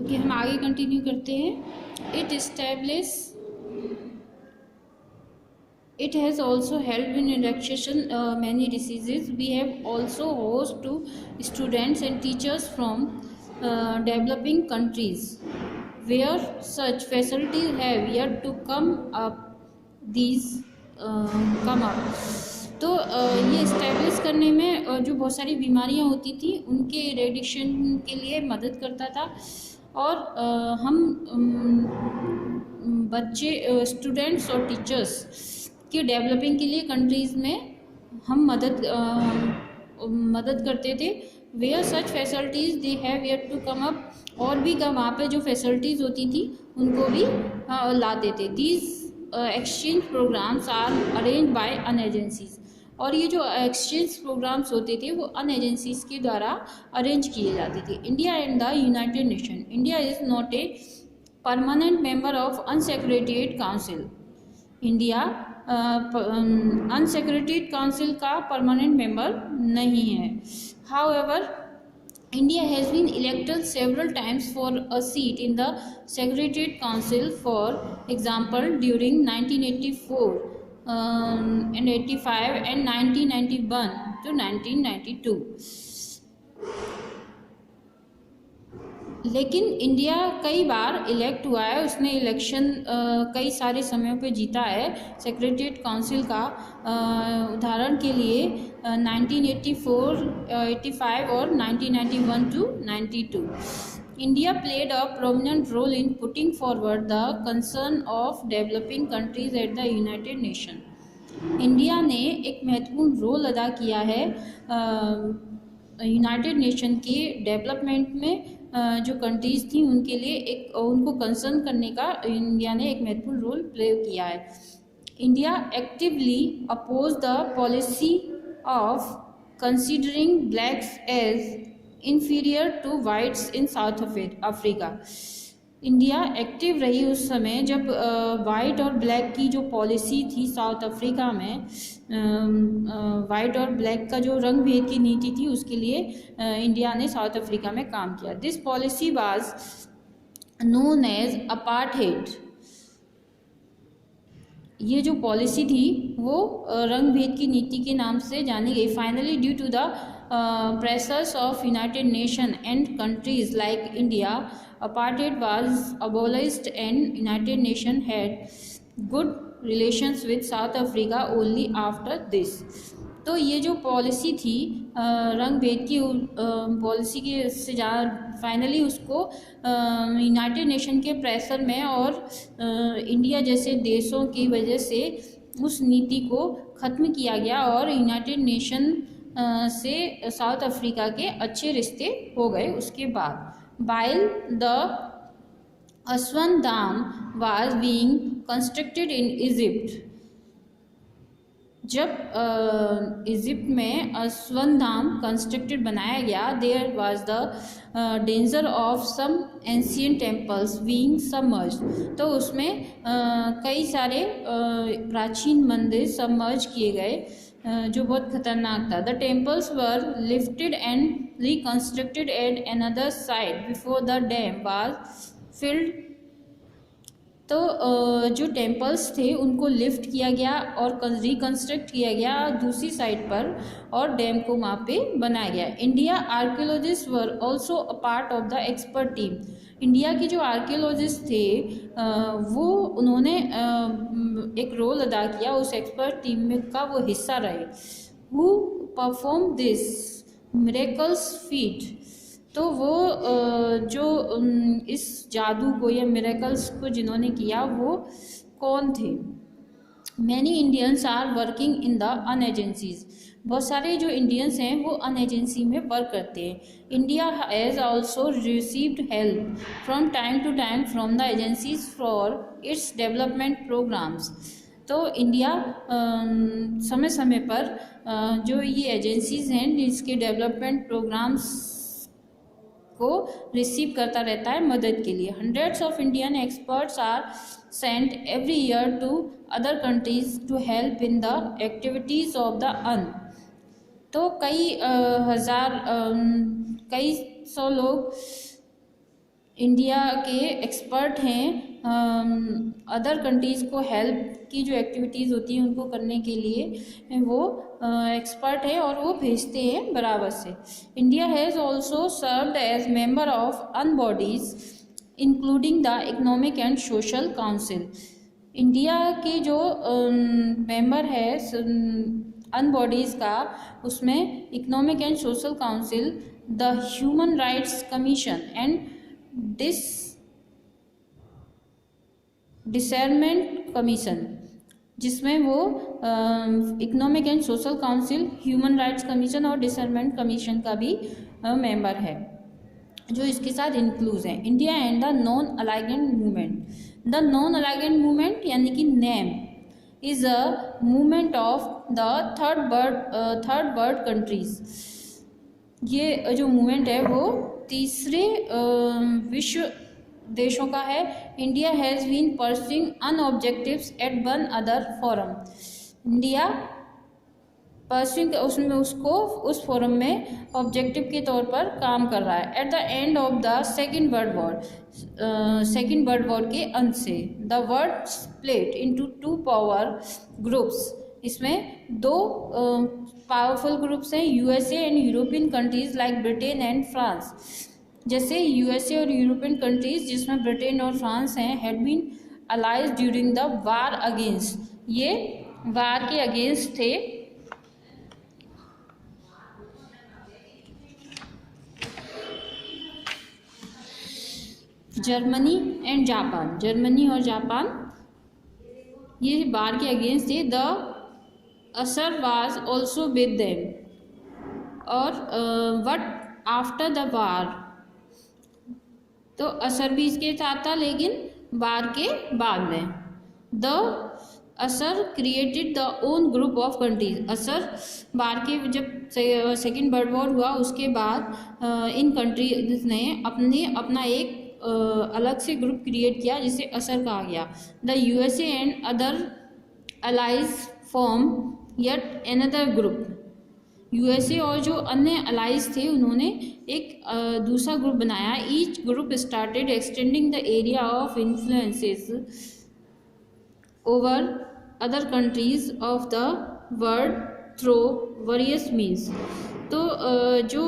Okay, हम आगे continue करते हैं। It has also helped in eradication many diseases. We have also host to students and teachers from developing countries where such facilities have yet to come up. These come up. तो ये establish करने में जो बहुत सारी बीमारियां होती थी उनके इरेडिक्शन के लिए मदद करता था। और हम बच्चे, स्टूडेंट्स और टीचर्स के डेवलपिंग के लिए कंट्रीज़ में हम मदद करते थे। Where such facilities they have yet to come up, और भी वहाँ पे जो फैसिलिटीज़ होती थी उनको भी लाते थे। These exchange programmes are arrange by UN agencies, और ये जो एक्सचेंज प्रोग्राम्स होते थे वो अन एजेंसीज के द्वारा अरेंज किए जाते थे। India and the United Nation. India is not a permanent member of UN secretariat council. India UN secretariat council का परमानेंट मेंबर नहीं है। However, India has been elected several times for a seat in the Secretariat Council. For example, during 1984 and 85 and 1991 to 1992. लेकिन India कई बार elect हुआ है, उसने election कई सारे समयों पे जीता है सेक्रेटेरिएट काउंसिल का। उदाहरण के लिए 1984, 85 और 1991 to 92। India played a prominent role in putting forward the concern of developing countries at the United Nation. India ने एक महत्वपूर्ण रोल अदा किया है यूनाइटेड नेशन के डेवलपमेंट में। जो कंट्रीज़ थी उनके लिए उनको कंसर्न करने का इंडिया ने एक महत्वपूर्ण रोल प्ले किया है। India actively oppose the policy of considering blacks as inferior to whites in South Africa. India active रही उस समय जब वाइट और ब्लैक की जो पॉलिसी थी साउथ अफ्रीका में, वाइट और ब्लैक का जो रंग भेद की नीति थी उसके लिए इंडिया ने साउथ अफ्रीका में काम किया। This policy was known as apartheid. ये जो पॉलिसी थी वो रंग भेद की नीति के नाम से जानी गई। Finally, due to the pressures of United Nations and countries like India, apartheid was abolished and United Nations had good relations with South Africa only after this. तो ये जो पॉलिसी थी रंग भेद की पॉलिसी के से फाइनली उसको यूनाइटेड नेशन के प्रेशर में और इंडिया जैसे देशों की वजह से उस नीति को ख़त्म किया गया और यूनाइटेड नेशन से साउथ अफ्रीका के अच्छे रिश्ते हो गए। उसके बाद while the Aswan dam was being constructed in Egypt, जब इजिप्ट में असवन धाम कंस्ट्रक्टेड बनाया गया, there was the danger of some ancient temples being submerged. तो उसमें कई सारे प्राचीन मंदिर सबमर्ज किए गए जो बहुत खतरनाक था। The temples were lifted and reconstructed at another side before the dam was field. तो जो टेम्पल्स थे उनको लिफ्ट किया गया और रिकंस्ट्रक्ट किया गया दूसरी साइड पर और डैम को वहाँ पे बनाया गया। India archaeologist were also a part of the expert team. India के जो आर्कियोलॉजिस्ट थे वो उन्होंने एक रोल अदा किया, उस एक्सपर्ट टीम में का वो हिस्सा रहे। Who perform this miracles feet. तो वो जो इस जादू को या मिरेकल्स को जिन्होंने किया वो कौन थे? Many Indians are working in the UN agencies. बहुत सारे जो इंडियंस हैं वो अन एजेंसी में वर्क करते हैं। India has also received help from time to time from the agencies for its development programmes. तो इंडिया समय समय पर जो ये एजेंसीज हैं जिसके डेवलपमेंट प्रोग्राम्स को रिसीव करता रहता है मदद के लिए। Hundreds of Indian experts are sent every year to other countries to help in the activities of the UN. तो कई सौ लोग इंडिया के एक्सपर्ट हैं अदर कंट्रीज़ को हेल्प की जो एक्टिविटीज़ होती हैं उनको करने के लिए वो एक्सपर्ट है और वो भेजते हैं बराबर से। India has also served as member of UN bodies including the economic and social council. India की जो मेंबर है अन बॉडीज़ का, उसमें economic and social council, the human rights commission and disarmament commission, जिसमें वो economic and social council, human rights commission और disarmament commission का भी मेंबर है, जो इसके साथ इंक्लूज है। India and the non aligned movement. The non aligned movement यानी कि NAM is a movement of the third world countries. ये जो मूवमेंट है वो तीसरे विश्व देशों का है। India has been pursuing UN objectives at one other forum. India pursuing उसमें उसको उस फोरम में ऑब्जेक्टिव के तौर पर काम कर रहा है। At the end of the second world war के अंत से the world split into two power groups. इसमें दो पावरफुल ग्रुप्स हैं, USA and European countries like Britain and France. जैसे यूएसए और यूरोपियन कंट्रीज जिसमें ब्रिटेन और फ्रांस हैं, had been allies during the war against, ये वार के अगेंस्ट थे। जर्मनी और जापान ये वार के अगेंस्ट थे। द असर वाज ऑल्सो विद देम। और बट आफ्टर द वार, तो असर भी इसके साथ था लेकिन वार के बाद में। द असर created the own group of countries. असर वार के जब सेकेंड वर्ल्ड वॉर हुआ उसके बाद इन कंट्रीज ने अपना एक अलग से ग्रुप क्रिएट किया जिसे असर कहा गया। The USA and other allies form yet another group. USA और जो अन्य अलाइज थे उन्होंने एक दूसरा ग्रुप बनाया। Each group started extending the area of influences over other countries of the world through various means. तो जो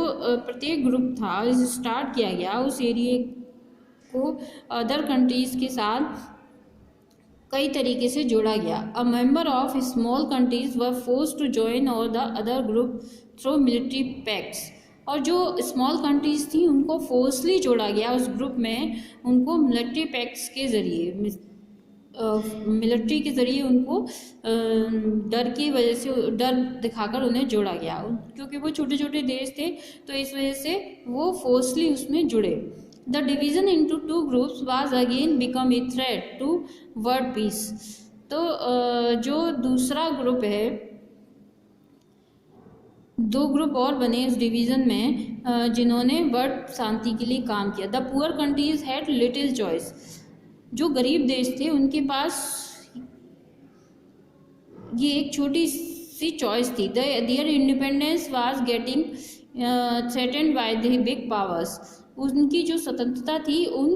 प्रत्येक ग्रुप था स्टार्ट किया गया उस एरिया को अदर कंट्रीज के साथ कई तरीके से जोड़ा गया। A member of small countries were forced to join or the other group through military pacts. और जो स्मॉल कंट्रीज थी उनको फोर्सली जोड़ा गया उस ग्रुप में, उनको मिलिट्री पैक्ट्स के ज़रिए, मिलिट्री के ज़रिए उनको डर की वजह से, डर दिखाकर उन्हें जोड़ा गया। क्योंकि वो छोटे छोटे देश थे तो इस वजह से वो फोर्सली उसमें जुड़े। The division into two groups was again become a threat to world peace। तो जो दूसरा ग्रुप है, दो ग्रुप और बने इस डिवीज़न में जिन्होंने वर्ल्ड शांति के लिए काम किया। The poor countries had little choice. जो गरीब देश थे उनके पास ये एक छोटी सी चॉइस थी। Their independence was getting threatened by the big powers. उनकी जो स्वतंत्रता थी उन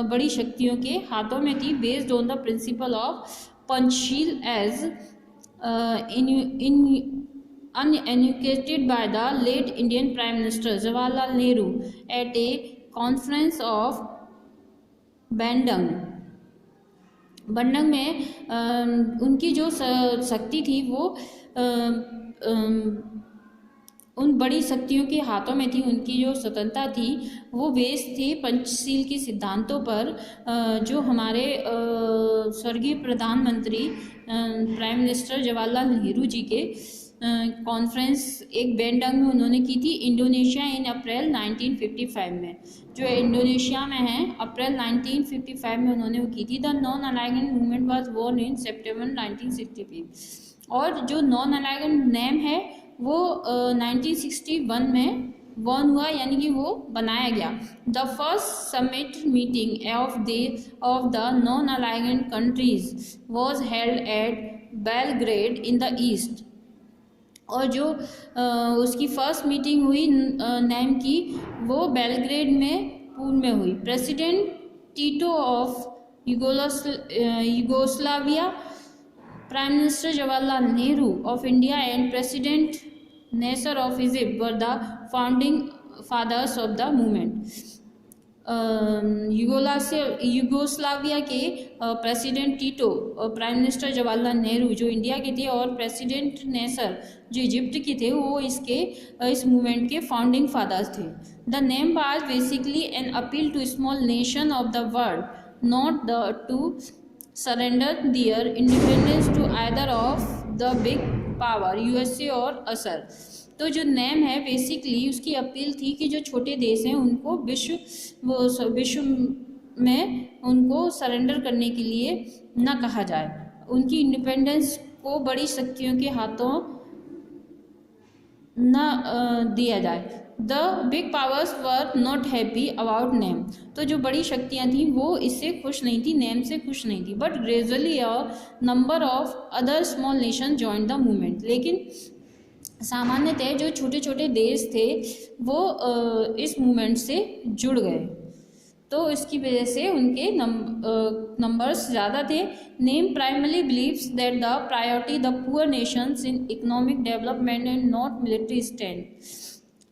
बड़ी शक्तियों के हाथों में थी। Based on the principle of Panchsheel as uneducated by the late Indian prime minister Jawaharlal Nehru at a conference of Bandung. Bandung में उनकी जो शक्ति थी वो उन बड़ी शक्तियों के हाथों में थी। उनकी जो स्वतंत्रता थी वो बेस्ड थी पंचशील के सिद्धांतों पर, जो हमारे स्वर्गीय प्रधानमंत्री प्राइम मिनिस्टर जवाहरलाल नेहरू जी के कॉन्फ्रेंस एक बैंडंग में उन्होंने की थी इंडोनेशिया इन अप्रैल 1955 में। जो इंडोनेशिया में है, अप्रैल 1955 में उन्होंने वो की थी। The non aligned movement was born in September 1965। और जो नॉन अलाइनेड नेम है वो 1961 में बॉर्न हुआ, यानी कि वो बनाया गया। The first summit meeting of the non aligned countries was held at Belgrade in the east. और जो उसकी फर्स्ट मीटिंग हुई नेम की वो बेलग्रेड में पूर्व में हुई। President Tito of Yugoslavia, Prime minister Jawaharlal Nehru of India and President Nasser of Egypt were the founding fathers of the movement. Yugoslavia के प्रेसिडेंट टीटो और प्राइम मिनिस्टर जवाहरलाल नेहरू जो इंडिया के थे और प्रेसिडेंट नेसर जो इजिप्ट के थे वो इस मूवमेंट के फाउंडिंग फादर्स थे। The NAM was basically an appeal to small nation of the world not to surrender their independence to either of the big power USA और असर। तो जो नेम है बेसिकली उसकी अपील थी कि जो छोटे देश हैं उनको विश्व में उनको सरेंडर करने के लिए न कहा जाए, उनकी इंडिपेंडेंस को बड़ी शक्तियों के हाथों न दिया जाए। The big powers were not happy about name. तो जो बड़ी शक्तियाँ थीं वो इससे खुश नहीं थी, नेम से खुश नहीं थी। But gradually a number of other small nation join the movement. लेकिन सामान्यतः जो छोटे छोटे देश थे वो इस मूवमेंट से जुड़ गए, तो इसकी वजह से उनके नंबर्स ज़्यादा थे। Name primarily believes that the priority the poor Nations in economic development and not military strength.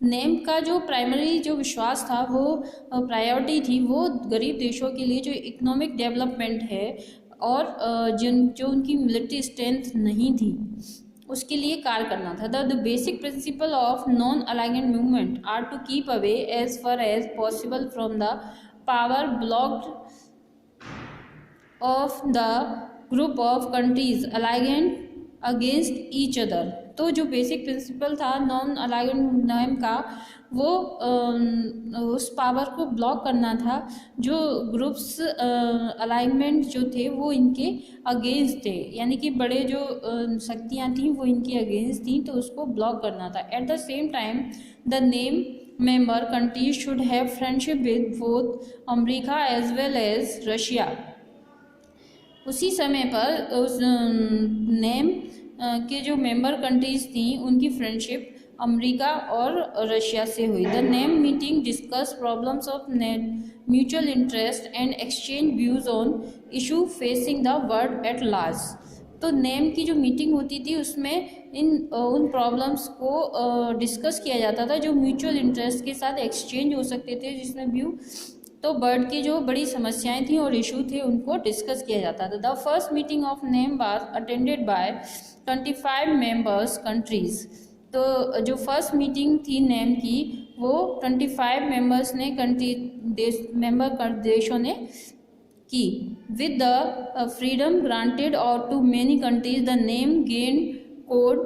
Name का जो प्राइमरी जो विश्वास था वो प्रायोरिटी थी वो गरीब देशों के लिए जो इकोनॉमिक डेवलपमेंट है और जो उनकी मिलिट्री स्ट्रेंथ नहीं थी उसके लिए कार्य करना था। The basic principle of non alignment movement are to keep away as far as possible from the power blocked of the group of countries aligned against each other. तो जो बेसिक प्रिंसिपल था नॉन अलाइनमेंट नेम का वो उस power को block करना था जो ग्रुप्स अलाइनमेंट जो थे वो इनके अगेंस्ट थे, यानी कि बड़े जो शक्तियाँ थीं वो इनके अगेंस्ट थीं, तो उसको ब्लॉक करना था। At the same time the NAM member countries should have friendship with both America as well as Russia. उसी समय पर उस नेम के जो मेंबर कंट्रीज थी उनकी फ्रेंडशिप अमेरिका और रशिया से हुई। The name meeting discuss problems of mutual interest and exchange views on issue facing the world at large. तो नेम की जो मीटिंग होती थी उसमें उन प्रॉब्लम्स को डिस्कस किया जाता था जो म्यूचुअल इंटरेस्ट के साथ एक्सचेंज हो सकते थे, जिसमें व्यू तो वर्ल्ड की जो बड़ी समस्याएं थी और इशू थे उनको डिस्कस किया जाता था। The first meeting of name was attended by 25 members countries. तो जो फर्स्ट मीटिंग थी नेम की वो 25 मेंबर्स ने मेंबर देशों ने की। विद द फ्रीडम ग्रांटेड और to many countries the NAM gained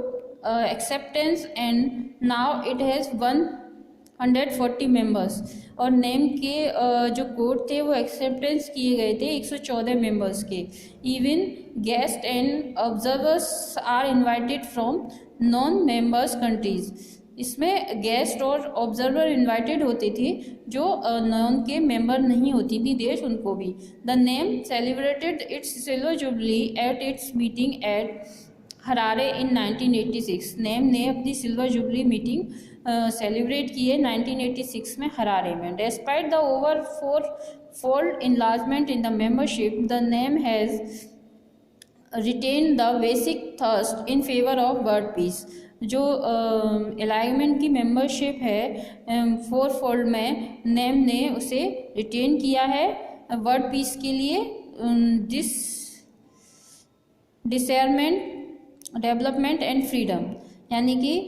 acceptance and now it has 140 members. और नेम के जो कोड थे वो एक्सेप्टेंस किए गए थे 114 मेंबर्स के। Even guest and observers are invited from non members countries. इसमें गेस्ट और ऑब्जर्वर इनवाइटेड होते थे जो नॉन के मेंबर नहीं होती थी देश, उनको भी। The name celebrated it's silver jubilee at its meeting at Harare in 1986। Name ने अपनी सिल्वर जुबली मीटिंग सेलिब्रेट की है 1986 में हरारे में। Despite the over 4-fold enlargement in the membership, the name has retained the basic thrust in favor of world peace। जो alignment की membership है 4-fold में नेम ने उसे रिटेन किया है वर्ल्ड पीस के लिए। डिसर्नमेंट, डेवलपमेंट एंड फ्रीडम, यानी कि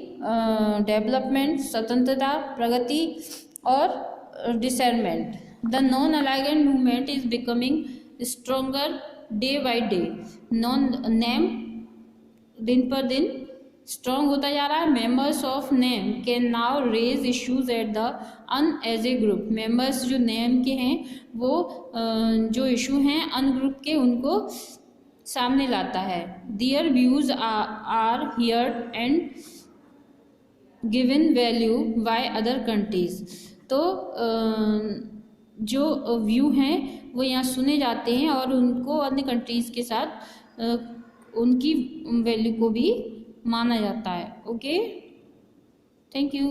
डेवलपमेंट स्वतंत्रता, प्रगति और disarmament. The non alignment movement is becoming stronger day by day. NAM दिन पर दिन स्ट्रॉन्ग होता जा रहा है। Members of NAM can now raise issues at the UN as a group. Members जो नेम के हैं वो जो इशू हैं अन ग्रुप के उनको सामने लाता है। Their views are heard and given value by other countries. तो जो व्यू हैं वो यहाँ सुने जाते हैं और उनको अन्य कंट्रीज़ के साथ उनकी वैल्यू को भी माना जाता है। Okay, thank you.